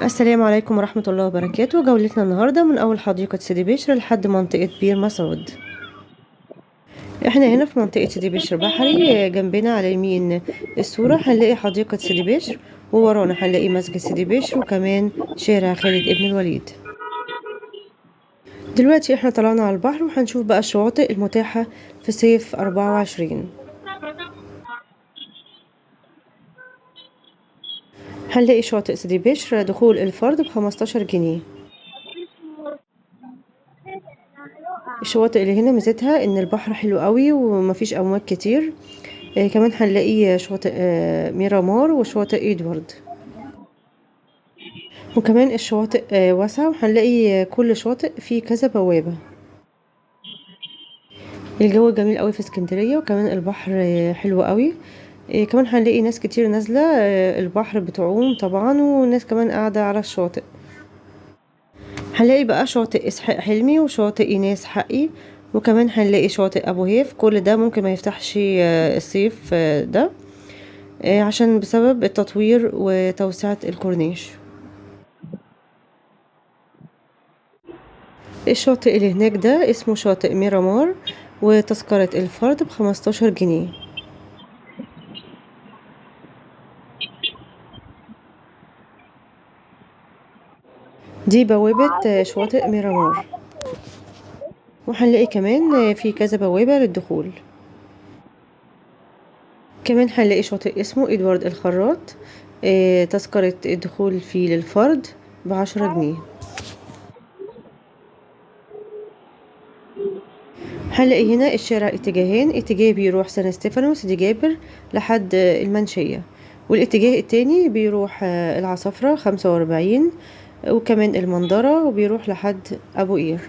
السلام عليكم ورحمة الله وبركاته. جولتنا النهاردة من أول حديقة سيدي بشر لحد منطقة بير مسعود. احنا هنا في منطقة سيدي بشر بحري، جنبنا على يمين الصورة هنلاقي حديقة سيدي بشر، وورانا هنلاقي مسجد سيدي بشر، وكمان شارع خالد ابن الوليد. دلوقتي احنا طلعنا على البحر وهنشوف بقى الشواطئ المتاحة في صيف 24. هنلاقي شاطئ سيدي بشر دخول الفرد ب15 جنيه. الشواطئ اللي هنا ميزتها ان البحر حلو قوي ومفيش امواج كتير. كمان هنلاقي شواطئ ميرامار وشواطئ ادوارد، وكمان الشواطئ واسعة، وهنلاقي كل شاطئ فيه كذا بوابة. الجو جميل قوي في اسكندرية، وكمان البحر حلو قوي. كمان هنلاقي ناس كتير نازلة البحر بتعوم طبعا، وناس كمان قاعدة على الشاطئ. هنلاقي بقى شاطئ اسحاق حلمي وشاطئ ايناس حقي، وكمان هنلاقي شاطئ ابو هيف. كل ده ممكن ما يفتحش الصيف ده عشان بسبب التطوير وتوسعة الكورنيش. الشاطئ اللي هناك ده اسمه شاطئ ميرامار، وتذكرة الفرد ب15 جنيه. دي بوابة شواطئ ميرامار، وهنلاقي كمان في كذا بوابة للدخول. كمان هنلاقي شاطئ اسمه ادوارد الخراط، تذكرة الدخول فيه للفرد ب10 جنيه. هنلاقي هنا الشارع اتجاهين، اتجاه بيروح سان ستيفانو سيدي جابر لحد المنشية، والاتجاه التاني بيروح العصافرة 45، وكمان المنظرة، وبيروح لحد أبو قير.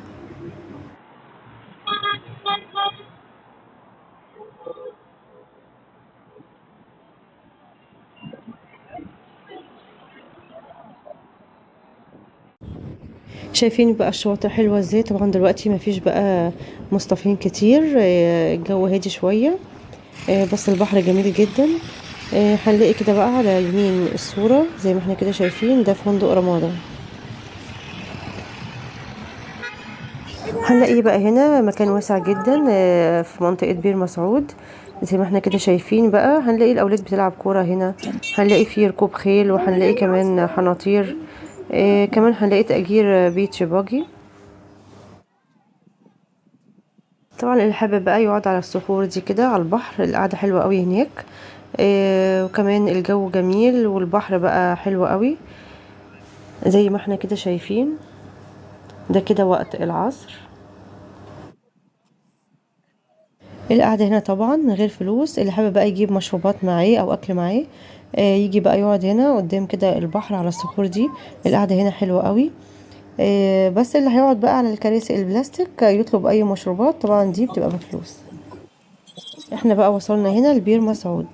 شايفين بقى الشواطئ حلوة ازاي؟ طبعا دلوقتي مفيش بقى مصطفين كتير، الجو هادي شوية، بس البحر جميل جدا. هنلاقي كده بقى على يمين الصورة زي ما احنا كده شايفين ده فندق رمادة. هنلاقي بقى هنا مكان واسع جدا في منطقة بير مسعود. زي ما احنا كده شايفين بقى هنلاقي الأولاد بتلعب كورة هنا، هنلاقي فيه ركوب خيل، وهنلاقي كمان حناطير، كمان هنلاقي تأجير بيتش باجي. طبعا اللي حابب بقى يقعد على الصخور دي كده على البحر، القعدة حلوة قوي هناك، وكمان الجو جميل والبحر بقى حلو قوي زي ما احنا كده شايفين. ده كده وقت العصر. القعدة هنا طبعا من غير فلوس، اللي حابب بقى يجيب مشروبات معاه او اكل معاه يجي بقى يقعد هنا قدام كده البحر على الصخور دي. القعدة هنا حلوة قوي، بس اللي هيقعد بقى على الكراسي البلاستيك يطلب اي مشروبات، طبعا دي بتبقى بفلوس. احنا بقى وصلنا هنا لبير مسعود.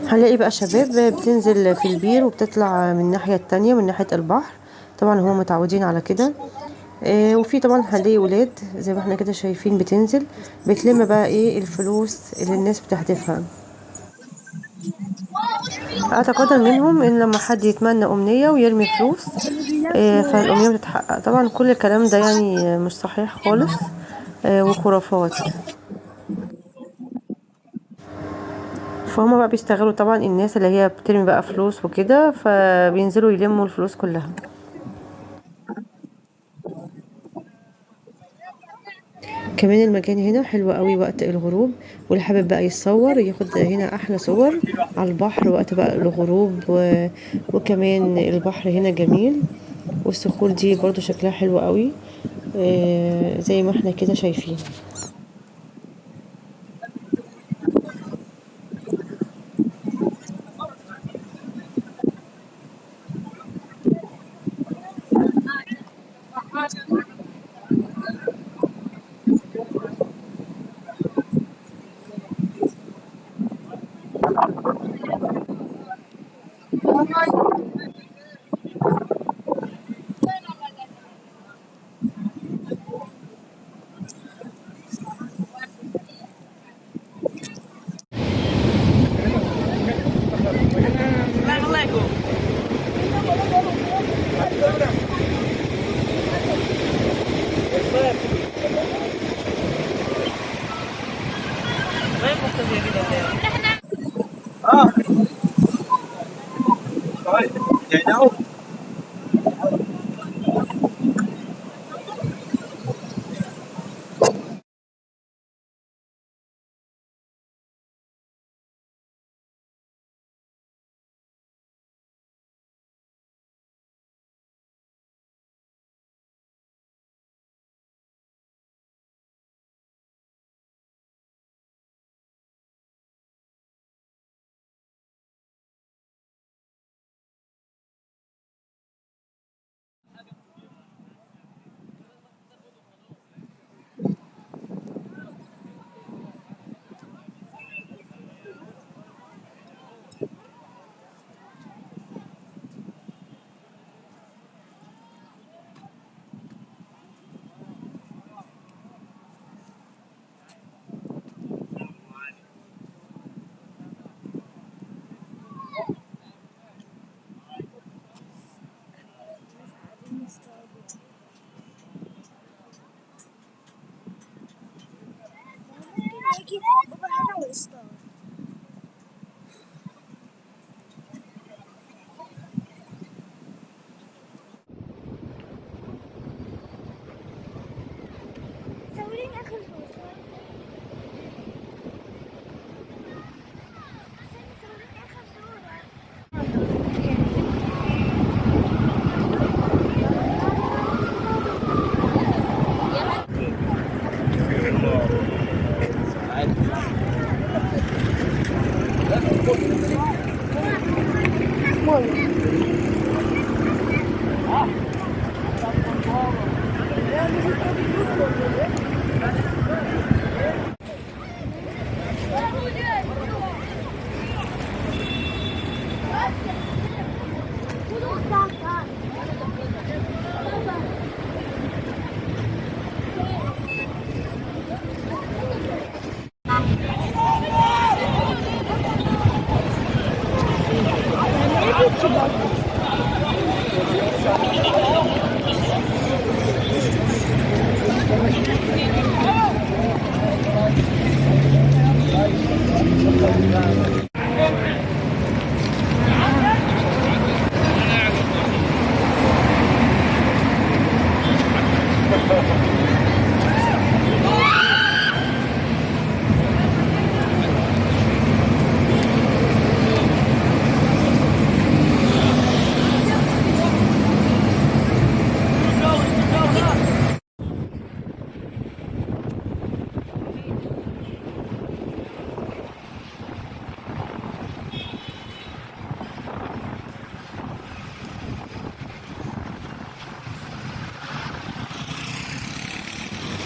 هنلاقي بقى شباب بتنزل في البير وبتطلع من الناحية التانية من ناحية البحر، طبعا هم متعودين على كده. وفي طبعا هنلاقي ولاد زي ما احنا كده شايفين بتنزل بتلم بقى ايه الفلوس اللي الناس بتحدفها. اعتقد منهم ان لما حد يتمنى امنية ويرمي فلوس فالامنية بتتحقق. طبعا كل الكلام ده يعني مش صحيح خالص، وخرافات. فهم بقى بيستغلوا طبعا الناس اللي هي بترمي بقى فلوس وكده، فبينزلوا يلموا الفلوس كلها. كمان المكان هنا حلو قوي وقت الغروب، واللي حابب بقى يتصور ياخد هنا احلى صور على البحر وقت بقى الغروب وكمان البحر هنا جميل، والصخور دي برضو شكلها حلو قوي زي ما احنا كده شايفين. اه طيب يعني صورين آخر صورة. صورين آخر صورة.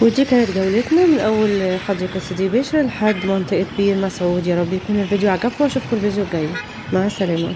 ودي كانت جولتنا من أول حديقة سيدي بشر لحد منطقة بير مسعود. يا رب يكون الفيديو عجبكم وأشوفكم الفيديو الجاي. مع السلامة.